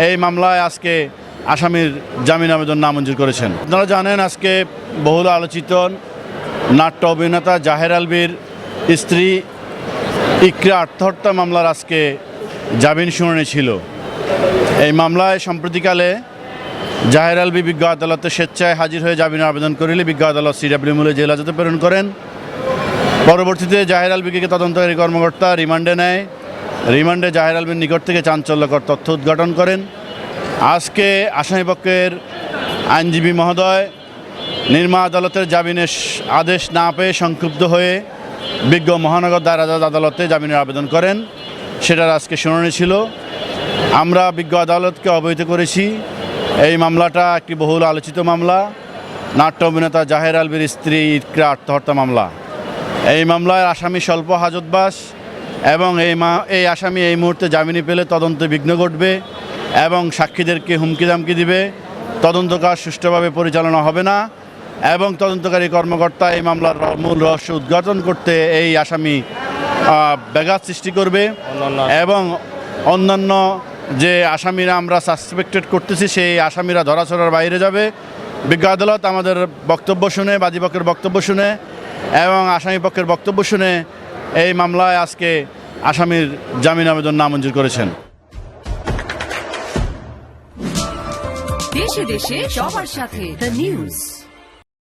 এই মামলায় আজকে আসামির জামিন আবেদন নামঞ্জুর করেছেন। আপনারা জানেন আজকে বহুল আলোচিত নাট্য অভিনেতা জাহের আলভীর স্ত্রী ইকরা আত্মহত্যা মামলার আজকে জামিন শুনানি ছিল। এই মামলায় সম্প্রতিকালে জাহের আলভী বিজ্ঞ আদালতে স্বেচ্ছায় হাজির হয়ে জামিনের আবেদন করিলে বিজ্ঞ আদালত সিডব্লিউ মূলে জেল হাজতে প্রেরণ করেন। পরবর্তীতে জাহের আলভীকে তদন্তকারী কর্মকর্তা রিমান্ডে নেয়। রিমান্ডে জাহের আলভীর নিকট থেকে চাঞ্চল্যকর তথ্য উদ্ঘাটন করেন। আজকে আসামিপক্ষের আইনজীবী মহোদয় নিম্ন আদালতের জামিনের আদেশ না পেয়ে সংক্ষুব্ধ হয়ে বিজ্ঞ মহানগর দায়রা জজ আদালতে জামিনের আবেদন করেন। সেটার আজকে শুনানি ছিল। আমরা বিজ্ঞ আদালতকে অবহিত করেছি এই মামলাটা একটি বহুল আলোচিত মামলা, নাট্য অভিনেতা জাহের আলভীর স্ত্রী ইকরা আত্মহত্যা মামলা। এই মামলায় আসামি স্বল্প হাজতবাস এবং এই আসামি এই মুহূর্তে জামিনে পেলে তদন্তে বিঘ্ন ঘটবে এবং সাক্ষীদেরকে হুমকি দামকি দিবে। তদন্ত কাজ সুষ্ঠুভাবে পরিচালনা হবে না এবং তদন্তকারী কর্মকর্তা এই মামলার মূল রহস্য উদ্ঘাটন করতে এই আসামি ব্যাঘাত সৃষ্টি করবে এবং অন্যান্য যে আসামিরা আমরা সাসপেক্টেড করতেছি সেই আসামিরা ধরাছোড়ার বাইরে যাবে। বিজ্ঞ আদালত আমাদের বক্তব্য শুনে, বাদীপক্ষের বক্তব্য শুনে এবং আসামিপক্ষের বক্তব্য শুনে এই মামলায় আজকে আসামির জামিন আবেদন নামঞ্জুর করেছেন। দেশে দেশে সবার সাথে দ্য নিউজ।